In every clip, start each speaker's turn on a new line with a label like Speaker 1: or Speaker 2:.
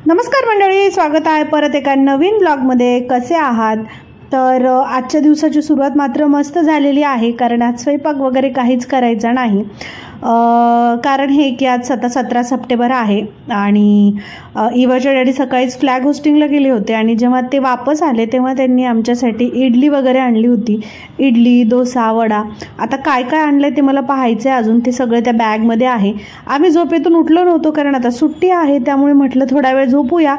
Speaker 1: नमस्कार मंडळी, स्वागत आहे परत एका नवीन ब्लॉगमध्ये. कसे आहात? तर आजच्या दिवसाची सुरुवात मात्र मस्त झालेली आहे, कारण आज स्वयंपाक वगैरे काहीच करायचा नाही. कारण हे की आज 17 सप्टेंबर आहे आणि इवाचे डॅडी सकाळीच फ्लॅग होस्टिंगला गेले होते आणि जेव्हा ते वापस आले तेव्हा त्यांनी आमच्यासाठी इडली वगैरे आणली होती. इडली, डोसा, वडा. आता काय काय आणलं ते मला पाहायचं आहे अजून. ते सगळं त्या बॅगमध्ये आहे. आम्ही झोपेतून उठलो नव्हतो कारण आता सुट्टी आहे, त्यामुळे म्हटलं थोडा वेळ झोपूया.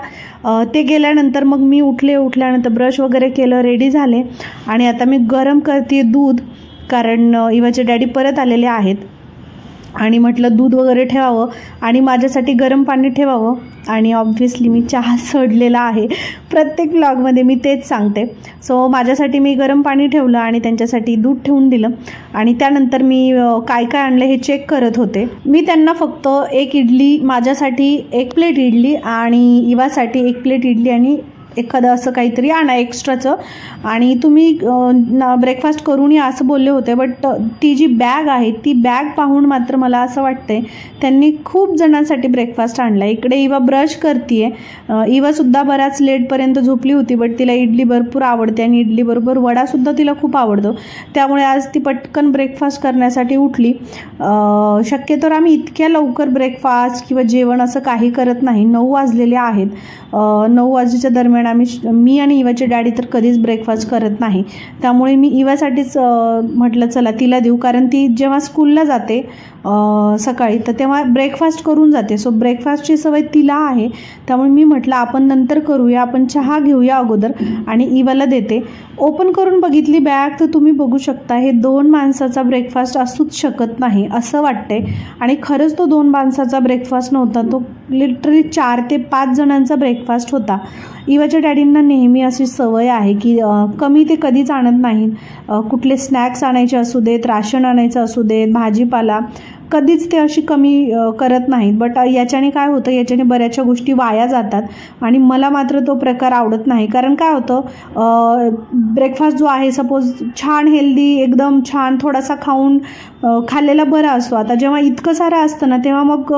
Speaker 1: ते गेल्यानंतर मग मी उठल्यानंतर ब्रश वगैरे केलं, रेडी झाले आणि आता मी गरम करते दूध, कारण इवाचे डॅडी परत आलेले आहेत आणि म्हटलं दूध वगैरे ठेवावं आणि माझ्यासाठी गरम पाणी ठेवावं. आणि ऑब्व्हियसली मी चहा सोडलेला आहे, प्रत्येक व्लॉगमध्ये मी तेच सांगते. सो माझ्यासाठी मी गरम पाणी ठेवलं आणि त्यांच्यासाठी दूध ठेवून दिलं आणि त्यानंतर मी काय काय आणलं हे चेक करत होते. मी त्यांना फक्त एक इडली, माझ्यासाठी 1 प्लेट इडली आणि इवासाठी 1 प्लेट इडली आणि एखादं असं काहीतरी आणा एक्स्ट्राचं, आणि तुम्ही ब्रेकफास्ट करून या असं बोलले होते. बट ती जी बॅग आहे ती बॅग पाहून मात्र मला असं वाटतंय त्यांनी खूप जणांसाठी ब्रेकफास्ट आणला. इकडे इवा ब्रश करते. इवासुद्धा बऱ्याच लेटपर्यंत झोपली होती, बट तिला इडली भरपूर आवडते आणि इडलीबरोबर वडासुद्धा तिला खूप आवडतो, त्यामुळे आज ती पटकन ब्रेकफास्ट करण्यासाठी उठली. शक्यतो आम्ही इतक्या लवकर ब्रेकफास्ट किंवा जेवण असं काही करत नाही. 9 वाजलेले आहेत. 9 वाजेच्या दरम्यान मी आणि इवाचे डॅडी तर कधीच ब्रेकफास्ट करत नाही, त्यामुळे मी इवासाठीच म्हटलं चला तिला देऊ, कारण ती जेव्हा स्कूलला जाते सकाळी तर तेव्हा ब्रेकफास्ट करून जाते. सो ब्रेकफास्टची सवय तिला आहे, त्यामुळे मी म्हटलं आपण नंतर करूया, आपण चहा घेऊया अगोदर आणि इवाला देते. ओपन करून बघितली बॅग तर तुम्ही बघू शकता हे 2 माणसाचा ब्रेकफास्ट असूच शकत नाही असं वाटतंय. आणि खरंच तो 2 माणसाचा ब्रेकफास्ट नव्हता, तो लिटरली 4 ते 5 जणांचा ब्रेकफास्ट होता. इवाच्या डॅडींना नेहमी अशी सवय आहे की कमी ते कधीच आणत नाहीत. कुठले स्नॅक्स आणायचे असू देत, राशन आणायचं असू देत, भाजीपाला, कधीच ते अशी कमी करत नाहीत. बट याच्याने काय होतं, याच्याने बऱ्याचशा गोष्टी वाया जातात आणि मला मात्र तो प्रकार आवडत नाही. कारण काय होतं, ब्रेकफास्ट जो आहे सपोज छान हेल्दी, एकदम छान थोडासा खाल्लेला बरा असतो. आता जेव्हा इतकं सारं असतं ना तेव्हा मग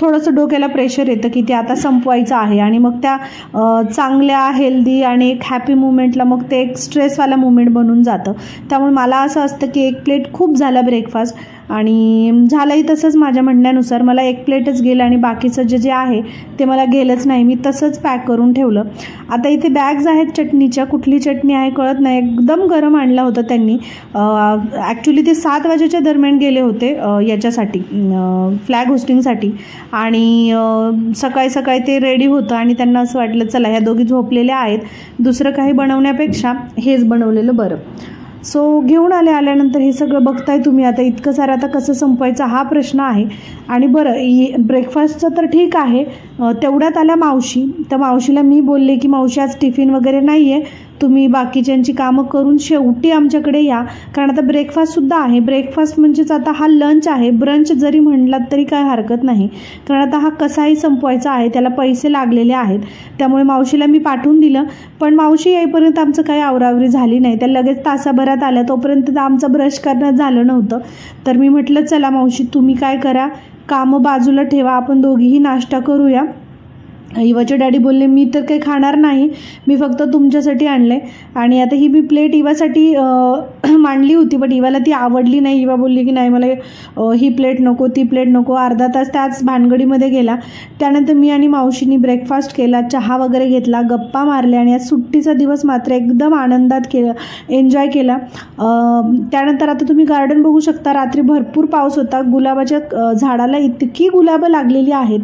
Speaker 1: थोडंसं डोक्याला प्रेशर येतं की ते आता संपवायचं आहे आणि मग त्या चांगल्या हेल्दी आणि एक हॅपी मुवमेंटला मग ते एक स्ट्रेसवाला मुवमेंट बनून जातं. त्यामुळे मला असं असतं की 1 प्लेट खूप झाला ब्रेकफास्ट, आणि झालंही तसंच माझ्या म्हणण्यानुसार. मला 1 प्लेटच गेलं आणि बाकीचं जे आहे ते मला गेलंच नाही, मी तसंच पॅक करून ठेवलं. आता इथे बॅग्स आहेत चटणीच्या, कुठली चटणी आहे कळत नाही. एकदम गरम आणला होता त्यांनी. ॲक्च्युली ते 7 वाजेच्या दरम्यान गेले होते याच्यासाठी, फ्लॅग होस्टिंगसाठी, आणि सकाळी सकाळी ते रेडी होतं आणि त्यांना असं वाटलं चला ह्या दोघी झोपलेल्या आहेत, दुसरं काही बनवण्यापेक्षा हेच बनवलेलं बरं. सो घेऊन आल्यानंतर हे सगळं बघताय तुम्ही. आता इतकं सारं आता कसं संपवायचं हा प्रश्न आहे. आणि बरं, ब्रेकफास्टचं तर ठीक आहे. तेवढ्यात आल्या मावशी. तर मावशीला मी बोलले की मावशी आज टिफिन वगैरे नाही आहे, तुम्ही बाकीच्यांची कामं करून शेवटी आमच्याकडे या, कारण आता ब्रेकफास्टसुद्धा आहे. ब्रेकफास्ट म्हणजेच आता हा लंच आहे, ब्रंच जरी म्हणलात तरी काय हरकत नाही, कारण आता हा कसाही संपवायचा आहे, त्याला पैसे लागलेले आहेत. त्यामुळे मावशीला मी पाठवून दिलं. पण मावशी येईपर्यंत आमचं काही आवरावरी झाली नाही. त्या लगेच तासाभरात आल्या, तोपर्यंत आमचं ब्रश करणं झालं नव्हतं. तर मी म्हटलं चला मावशी तुम्ही काय करा, कामं बाजूला ठेवा, आपण दोघीही नाश्ता करूया. इवाचे डॅडी बोलले मी तर काही खाणार नाही, मी फक्त तुमच्यासाठी आणलं आहे. आणि आता ही मी प्लेट इवासाठी मांडली होती, बट इवाला ती आवडली नाही. इवा बोलली की नाही मला ही प्लेट नको, ती प्लेट नको. अर्धा तास त्याच भानगडीमध्ये गेला. त्यानंतर मी आणि मावशीनी ब्रेकफास्ट केला, चहा वगैरे घेतला, गप्पा मारल्या आणि आज सुट्टीचा दिवस मात्र एकदम आनंदात एन्जॉय केला. त्यानंतर आता तुम्ही गार्डन बघू शकता. रात्री भरपूर पाऊस होता. गुलाबाच्या झाडाला इतकी गुलाबं लागलेली आहेत.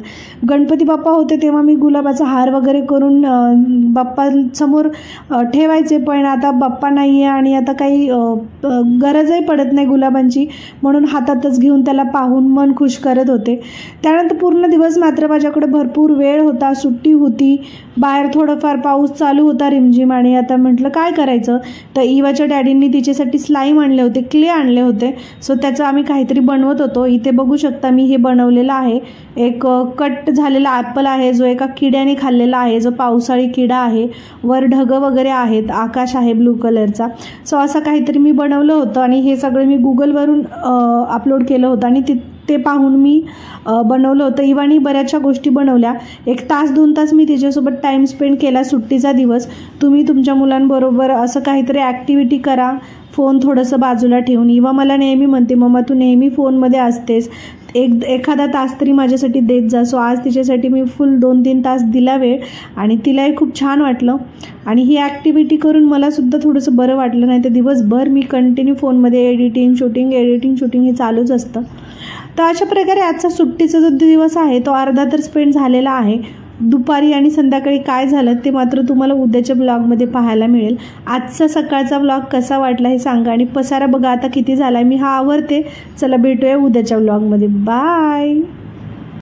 Speaker 1: गणपती बाप्पा होते तेव्हा मी गुलाबाचा हार वगैरे करून बाप्पासमोर ठेवायचे, पण आता बाप्पा नाही आहे आणि आता काही गरजही पडत नाही गुलाबांची, म्हणून हातातच घेऊन त्याला पाहून मन खुश करत होते. त्यानंतर पूर्ण दिवस मात्र माझ्याकडे भरपूर वेळ होता, सुट्टी होती, बाहेर थोडंफार पाऊस चालू होता रिमझिम. आणि आता म्हटलं काय करायचं, तर इवाच्या डॅडींनी तिच्यासाठी स्लाईम आणले होते, क्ले आणले होते. सो त्याचं आम्ही काहीतरी बनवत होतो. इथे बघू शकता मी हे बनवलेलं आहे. एक कट झालेला ॲपल आहे जो एका किड्याने खाल्लेला आहे, जो पावसाळी किडा आहे. वर ढगं वगैरे आहेत, आकाश आहे ब्लू कलरचा. सो असं काहीतरी मी बनवलं होतं आणि हे सगळं मी गुगलवरून अपलोड केलं होतं आणि ते पाहून मी बनवलं होतं. इवानी बऱ्याचशा गोष्टी बनवल्या. 1 तास 2 तास मी तिच्यासोबत टाईम स्पेंड केला सुट्टीचा दिवस. तुम्ही तुमच्या मुलांबरोबर असं काहीतरी ॲक्टिव्हिटी करा, फोन थोडंसं बाजूला ठेवून. इवा मला नेहमी म्हणते, मम्मा तू नेहमी फोनमध्ये असतेस, एखादा तास तरी माझ्यासाठी देत जा. सो आज तिच्यासाठी मी फुल 2-3 तास दिला वेळ आणि तिलाही खूप छान वाटलं. आणि ही ॲक्टिव्हिटी करून मलासुद्धा थोडंसं बरं वाटलं. नाही तर दिवसभर मी कंटिन्यू फोनमध्ये एडिटिंग शूटिंग हे चालूच असतं. तर अशा प्रकारे आजचा सुट्टीचा जो दिवस आहे तो अर्धा तर स्पेंड झालेला आहे. दुपारी आणि संध्याकाळी काय झालं ते मात्र तुम्हाला उद्याच्या ब्लॉगमध्ये पाहायला मिळेल. आजचा सकाळचा ब्लॉग कसा वाटला हे सांगा. आणि पसारा बघा आता किती झाला आहे. मी हा आवरते. चला भेटूया उद्याच्या ब्लॉगमध्ये. बाय.